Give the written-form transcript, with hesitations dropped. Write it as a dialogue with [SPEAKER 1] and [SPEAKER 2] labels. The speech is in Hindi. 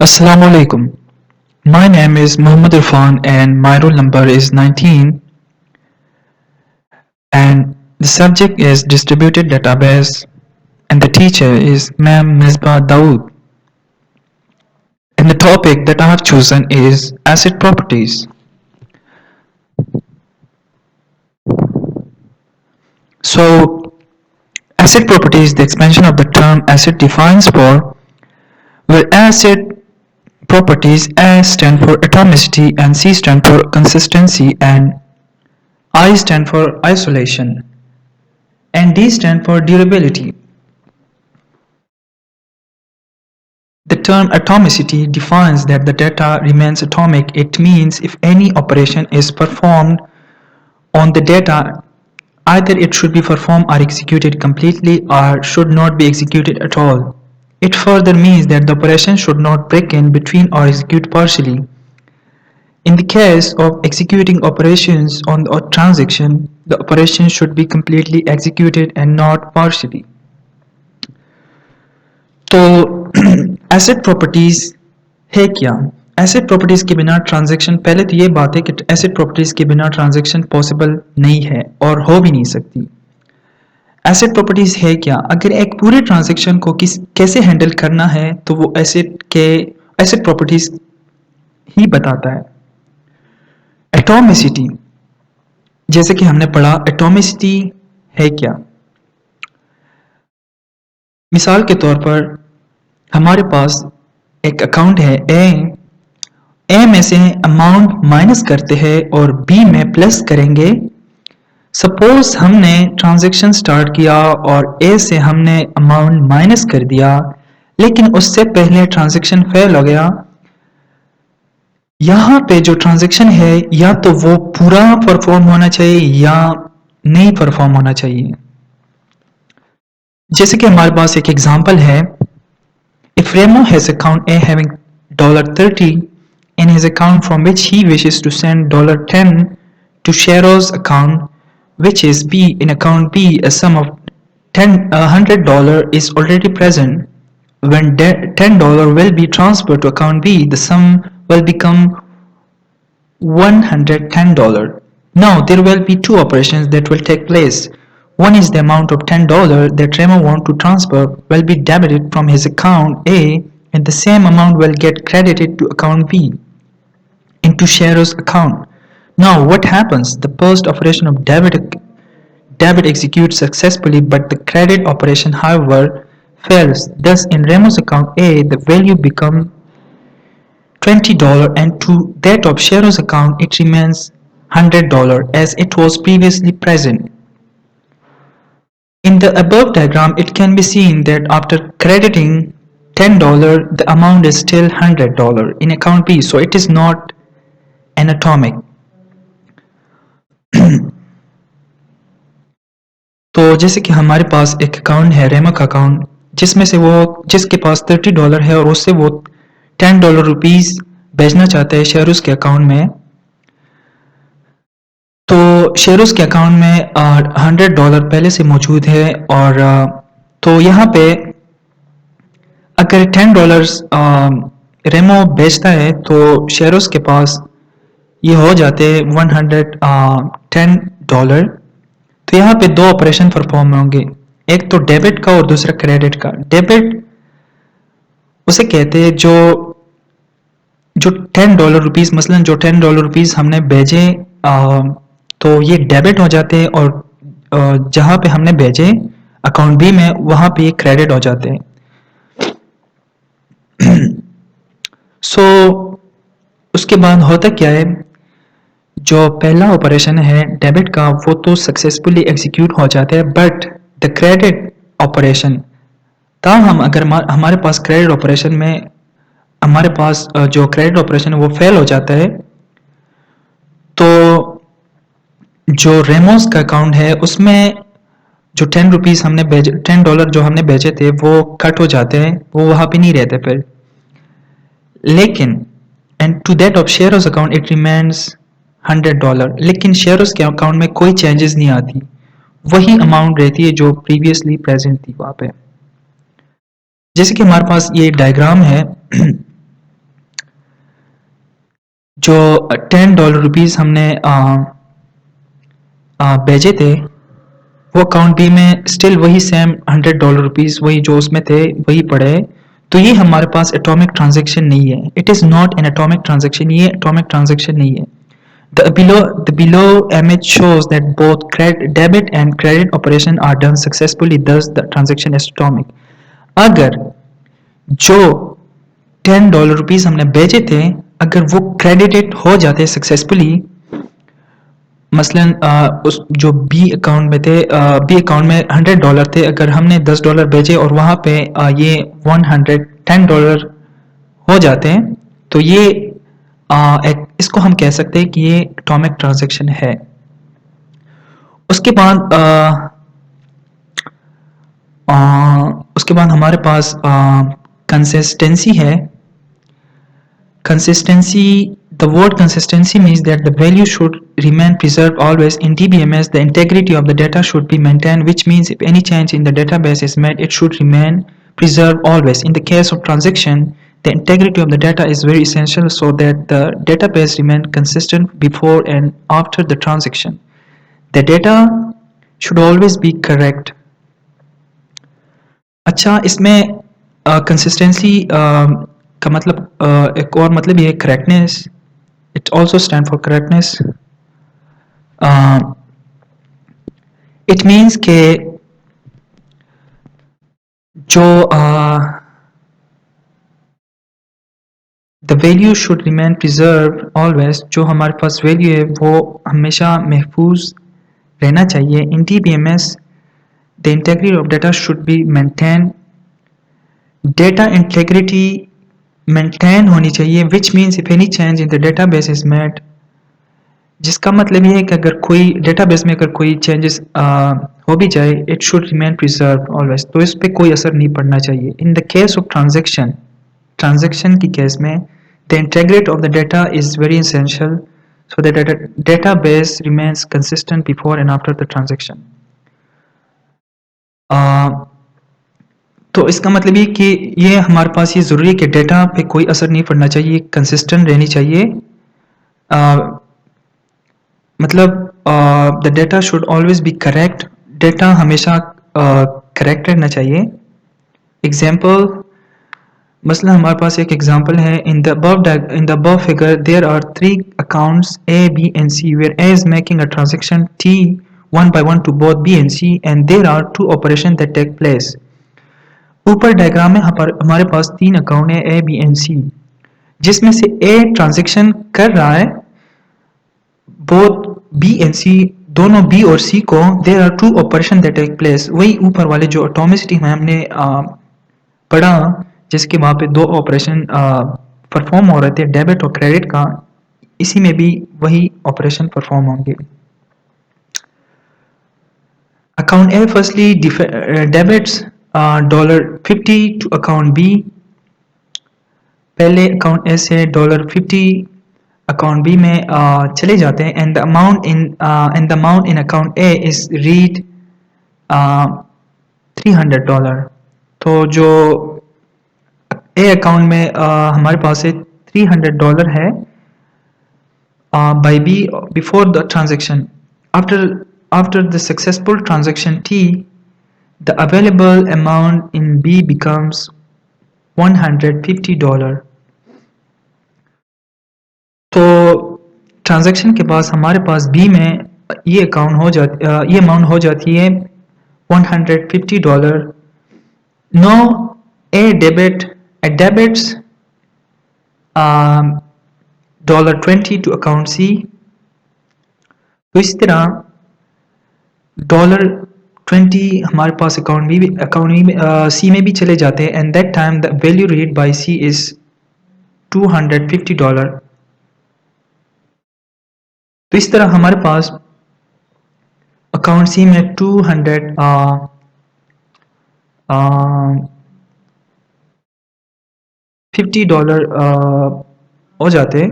[SPEAKER 1] Assalamu alaikum. My name is Muhammad Irfan and my roll number is 19 and the subject is distributed database and the teacher is Ma'am Misbah Dawood and the topic that I have chosen is asset properties. So asset property is the expansion of the term asset defines for where asset properties A stand for atomicity and C stand for consistency and I stand for isolation and D stand for durability. The term atomicity defines that the data remains atomic. It means if any operation is performed on the data, either it should be performed or executed completely or should not be executed at all. It further means that the operation should not break in between or execute partially. In the case of executing operations on a transaction, the operation should be completely executed and not partially. तो एसेट प्रॉपर्टीज है क्या? एसेट प्रॉपर्टीज के बिना ट्रांजैक्शन, पहले तो ये बात है कि एसेट प्रॉपर्टीज के बिना ट्रांजैक्शन पॉसिबल नहीं है और हो भी नहीं सकती। एसेट प्रॉपर्टीज है क्या? अगर एक पूरे ट्रांजैक्शन को कैसे हैंडल करना है तो वो एसेट प्रॉपर्टीज ही बताता है। एटॉमिसिटी, जैसे कि हमने पढ़ा, एटॉमिसिटी है क्या? मिसाल के तौर पर हमारे पास एक अकाउंट है ए में से अमाउंट माइनस करते हैं और बी में प्लस करेंगे। सपोज हमने ट्रांजैक्शन स्टार्ट किया और ए से हमने अमाउंट माइनस कर दिया, लेकिन उससे पहले ट्रांजैक्शन फेल हो गया। यहाँ पे जो ट्रांजैक्शन है या तो वो पूरा परफॉर्म होना चाहिए या नहीं परफॉर्म होना चाहिए। जैसे कि हमारे पास एक एग्जांपल है, if Remo has account A having $30 in his account from which he wishes to send $10 to Shero's account, which is B in account B, a sum of $100 is already present. When $10 will be transferred to account B, the sum will become $110. Now there will be two operations that will take place. One is the amount of $10 that Remo wants to transfer will be debited from his account A and the same amount will get credited to account B into Shero's account. Now what happens? The first operation of debit executes successfully, but the credit operation however fails. Thus in Remo's account A the value becomes $20 and to that of Shero's account it remains $100 as it was previously present. In the above diagram, it can be seen that after crediting $10, the amount is still $100 in account B, so it is not an atomic. तो जैसे कि हमारे पास एक अकाउंट है, रेमो का अकाउंट, जिसमें से जिसके पास $30 है और उससे वो $10 भेजना चाहता है शेयर्स के अकाउंट में, तो शेयर्स के अकाउंट में $100 पहले से मौजूद है और तो यहाँ पे अगर $10 रेमो बेचता है तो शेयर्स के पास ये हो जाते हैं $110। तो यहाँ पे दो ऑपरेशन परफॉर्म होंगे, एक तो डेबिट का और दूसरा क्रेडिट का। डेबिट उसे कहते हैं जो $10 मसलन जो $10 हमने भेजे तो ये डेबिट हो जाते हैं और जहां पे हमने भेजे अकाउंट बी में वहां पे ये क्रेडिट हो जाते हैं। उसके बाद होता क्या है, जो पहला ऑपरेशन है डेबिट का वो तो सक्सेसफुली एग्जीक्यूट हो जाता है, बट द क्रेडिट ऑपरेशन ताहम अगर हमारे पास क्रेडिट ऑपरेशन में हमारे पास जो क्रेडिट ऑपरेशन है वो फेल हो जाता है, तो जो रेमोस का अकाउंट है उसमें जो $10 जो हमने भेजे थे वो कट हो जाते हैं, वो वहां पे नहीं रहते फिर। लेकिन and to that of shares account it remains $100, लेकिन शेयर्स के अकाउंट में कोई चेंजेस नहीं आती, वही अमाउंट रहती है जो प्रीवियसली प्रेजेंट थी वहां पे। जैसे कि हमारे पास ये डायग्राम है, जो $10 हमने भेजे थे, वो अकाउंट बी में स्टिल वही सेम $100 वही जो उसमें थे वही पड़े हैं। तो ये हमारे पास एटॉमिक ट्रांजैक्शन नहीं है। It is not an atomic transaction, ये एटॉमिक ट्रांजैक्शन नहीं है। The below image shows that both debit and credit operation are done successfully, thus the transaction is atomic. अगर जो $10 हमने भेजे थे, अगर वो क्रेडिटेड हो जाते सक्सेसफुली, मसलन उस जो बी अकाउंट में थे, बी अकाउंट में $100 थे, अगर हमने $10 भेजे और वहाँ पे ये $110 हो जाते हैं, तो ये इसको हम कह सकते हैं कि ये एटॉमिक ट्रांजैक्शन है। उसके बाद हमारे पास कंसिस्टेंसी है। Consistency, the word consistency means that the value should remain preserved always. In DBMS, the integrity of the data should be maintained, which means if any change in the database is made, it should remain preserved always. In the case of transaction, the integrity of the data is very essential so that the database remains consistent before and after the transaction. The data should always be correct. अच्छा, इसमें कंसिस्टेंसी का मतलब एक और मतलब ये correctness, it also stand for correctness. It means के जो the value should remain preserve always, जो हमारे पास वैल्यू है वो हमेशा महफूज रहना चाहिए। इन DBMS the integrity of data should be maintained. Data integrity maintain होनी चाहिए, which means if any change in the database is made, जिसका मतलब ये है कि अगर कोई डेटाबेस में अगर कोई चेंजेस हो भी जाए, it should remain preserve always, तो इस पे कोई असर नहीं पड़ना चाहिए। In the case of transaction की केस में the integrity of the data is very essential so that database remains consistent before and after the transaction. तो इसका मतलब ये कि ये हमारे पास ये ज़रूरी है कि डेटा पे कोई असर नहीं पड़ना चाहिए, कंसिस्टेंट रहनी चाहिए। मतलब the data should always be correct, data हमेशा करेक्ट रहना चाहिए। एग्जाम्पल, मसलन हमारे पास एक एग्जाम्पल है, in the above figure there are 3 accounts A, B and C where A is making a transaction T one by one to both B and C and there are 2 operations that take place. ऊपर डायग्राम में हमारे पास 3 अकाउंट है A, B and C, जिसमें से A ट्रांजैक्शन कर रहा है बोथ B and C, दोनों B और C को, there are 2 operation that take place। वही ऊपर वाले जो एटॉमिसिटी में हमने पढ़ा, जिसके वहाँ पे 2 ऑपरेशन परफॉर्म हो रहे थे, डेबिट और क्रेडिट का, इसी में भी वही ऑपरेशन परफॉर्म होंगे। Account A firstly debits $50 to account B। पहले अकाउंट A से $50 अकाउंट B में चले जाते हैं and the amount in account A is read $300। तो जो A अकाउंट में हमारे पास से $300 है by B before the transaction. After the successful transaction T, the available amount in B becomes $150। तो ट्रांजैक्शन के बाद हमारे पास B में ये अमाउंट हो जाती है $150। Now A debits $20 to account C। तो इस तरह $20 हमारे पास अकाउंट C में भी चले जाते हैं and that time the value read by C is $250। तो इस तरह हमारे पास अकाउंट C में $50 हो जाते हैं